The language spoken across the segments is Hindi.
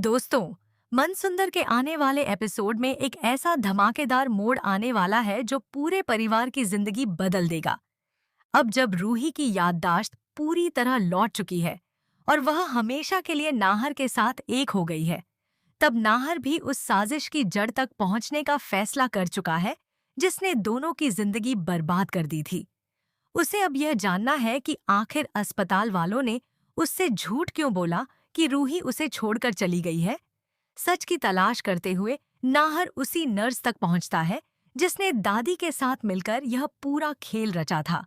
दोस्तों, मनसुंदर के आने वाले एपिसोड में एक ऐसा धमाकेदार मोड़ आने वाला है जो पूरे परिवार की जिंदगी बदल देगा। अब जब रूही की याददाश्त पूरी तरह लौट चुकी है और वह हमेशा के लिए नाहर के साथ एक हो गई है, तब नाहर भी उस साजिश की जड़ तक पहुंचने का फैसला कर चुका है जिसने दोनों की जिंदगी बर्बाद कर दी थी। उसे अब यह जानना है कि आखिर अस्पताल वालों ने उससे झूठ क्यों बोला कि रूही उसे छोड़कर चली गई है। सच की तलाश करते हुए नाहर उसी नर्स तक पहुंचता है जिसने दादी के साथ मिलकर यह पूरा खेल रचा था।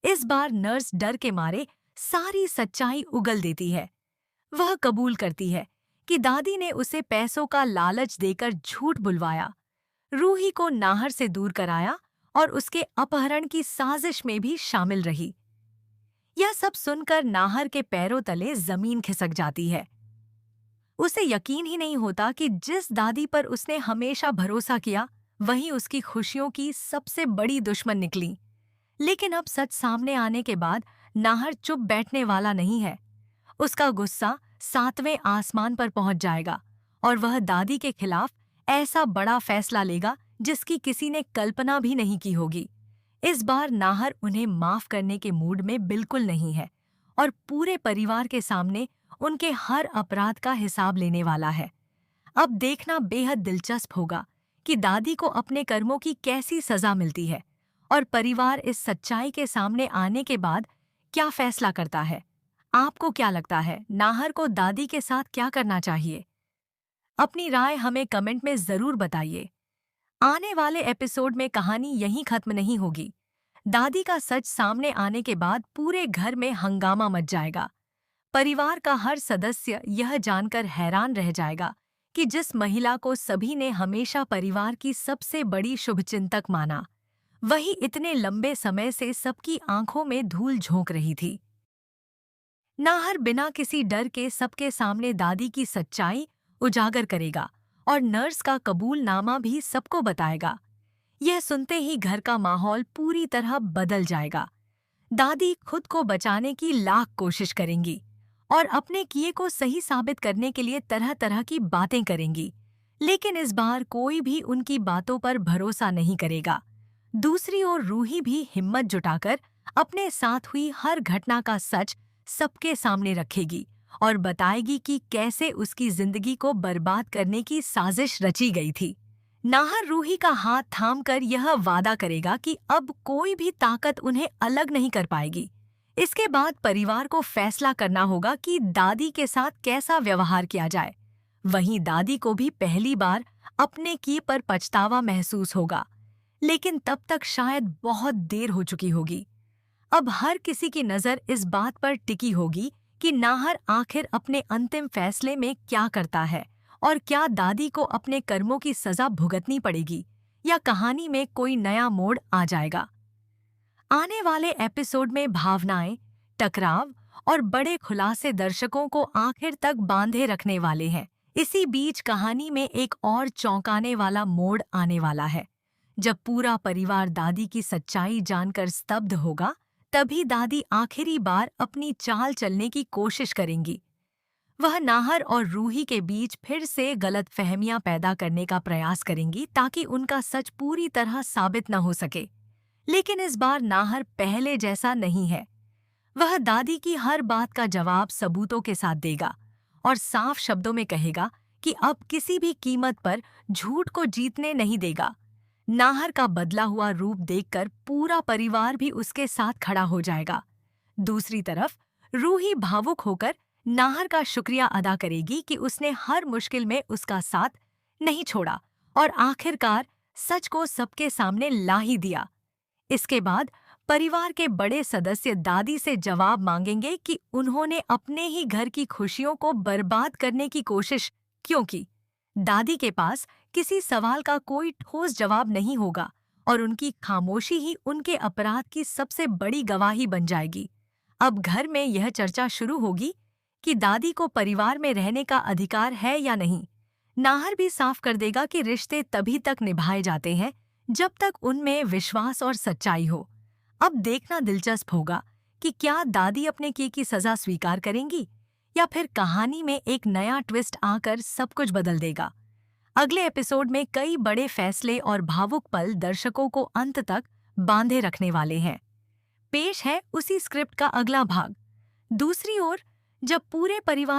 इस बार नर्स डर के मारे सारी सच्चाई उगल देती है। वह कबूल करती है कि दादी ने उसे पैसों का लालच देकर झूठ बुलवाया, रूही को नाहर से दूर कराया और उसके अपहरण की साजिश में भी शामिल रही। यह सब सुनकर नाहर के पैरों तले जमीन खिसक जाती है। उसे यकीन ही नहीं होता कि जिस दादी पर उसने हमेशा भरोसा किया वही उसकी खुशियों की सबसे बड़ी दुश्मन निकली। लेकिन अब सच सामने आने के बाद नाहर चुप बैठने वाला नहीं है। उसका गुस्सा 7वें आसमान पर पहुंच जाएगा और वह दादी के खिलाफ ऐसा बड़ा फैसला लेगा जिसकी किसी ने कल्पना भी नहीं की होगी। इस बार नाहर उन्हें माफ करने के मूड में बिल्कुल नहीं है और पूरे परिवार के सामने उनके हर अपराध का हिसाब लेने वाला है। अब देखना बेहद दिलचस्प होगा कि दादी को अपने कर्मों की कैसी सजा मिलती है और परिवार इस सच्चाई के सामने आने के बाद क्या फैसला करता है। आपको क्या लगता है, नाहर को दादी के साथ क्या करना चाहिए? अपनी राय हमें कमेंट में जरूर बताइए। आने वाले एपिसोड में कहानी यहीं खत्म नहीं होगी। दादी का सच सामने आने के बाद पूरे घर में हंगामा मच जाएगा। परिवार का हर सदस्य यह जानकर हैरान रह जाएगा कि जिस महिला को सभी ने हमेशा परिवार की सबसे बड़ी शुभचिंतक माना, वही इतने लंबे समय से सबकी आंखों में धूल झोंक रही थी। नाहर बिना किसी डर के सबके सामने दादी की सच्चाई उजागर करेगा और नर्स का कबूलनामा भी सबको बताएगा। यह सुनते ही घर का माहौल पूरी तरह बदल जाएगा। दादी खुद को बचाने की लाख कोशिश करेंगी और अपने किए को सही साबित करने के लिए तरह तरह की बातें करेंगी, लेकिन इस बार कोई भी उनकी बातों पर भरोसा नहीं करेगा। दूसरी ओर रूही भी हिम्मत जुटाकर अपने साथ हुई हर घटना का सच सबके सामने रखेगी और बताएगी कि कैसे उसकी जिंदगी को बर्बाद करने की साजिश रची गई थी। नाहर रूही का हाथ थामकर यह वादा करेगा कि अब कोई भी ताकत उन्हें अलग नहीं कर पाएगी। इसके बाद परिवार को फैसला करना होगा कि दादी के साथ कैसा व्यवहार किया जाए। वहीं दादी को भी पहली बार अपने किए पर पछतावा महसूस होगा, लेकिन तब तक शायद बहुत देर हो चुकी होगी। अब हर किसी की नज़र इस बात पर टिकी होगी कि नाहर आखिर अपने अंतिम फैसले में क्या करता है और क्या दादी को अपने कर्मों की सजा भुगतनी पड़ेगी या कहानी में कोई नया मोड़ आ जाएगा। आने वाले एपिसोड में भावनाएं, टकराव और बड़े खुलासे दर्शकों को आखिर तक बांधे रखने वाले हैं। इसी बीच कहानी में एक और चौंकाने वाला मोड़ आने वाला है। जब पूरा परिवार दादी की सच्चाई जानकर स्तब्ध होगा, तभी दादी आखिरी बार अपनी चाल चलने की कोशिश करेंगी। वह नाहर और रूही के बीच फिर से गलतफहमियां पैदा करने का प्रयास करेंगी ताकि उनका सच पूरी तरह साबित न हो सके। लेकिन इस बार नाहर पहले जैसा नहीं है। वह दादी की हर बात का जवाब सबूतों के साथ देगा और साफ शब्दों में कहेगा कि अब किसी भी कीमत पर झूठ को जीतने नहीं देगा। नाहर का बदला हुआ रूप देखकर पूरा परिवार भी उसके साथ खड़ा हो जाएगा। दूसरी तरफ रूही भावुक होकर नाहर का शुक्रिया अदा करेगी कि उसने हर मुश्किल में उसका साथ नहीं छोड़ा और आखिरकार सच को सबके सामने ला ही दिया। इसके बाद परिवार के बड़े सदस्य दादी से जवाब मांगेंगे कि उन्होंने अपने ही घर की खुशियों को बर्बाद करने की कोशिश क्यों की। दादी के पास किसी सवाल का कोई ठोस जवाब नहीं होगा और उनकी खामोशी ही उनके अपराध की सबसे बड़ी गवाही बन जाएगी। अब घर में यह चर्चा शुरू होगी कि दादी को परिवार में रहने का अधिकार है या नहीं। नाहर भी साफ कर देगा कि रिश्ते तभी तक निभाए जाते हैं जब तक उनमें विश्वास और सच्चाई हो। अब देखना दिलचस्प होगा कि क्या दादी अपने किए की सजा स्वीकार करेंगी या फिर कहानी में एक नया ट्विस्ट आकर सब कुछ बदल देगा। अगले एपिसोड में कई बड़े फैसले और भावुक पल दर्शकों को अंत तक बांधे रखने वाले हैं। पेश है उसी स्क्रिप्ट का अगला भाग। दूसरी ओर, जब पूरे परिवार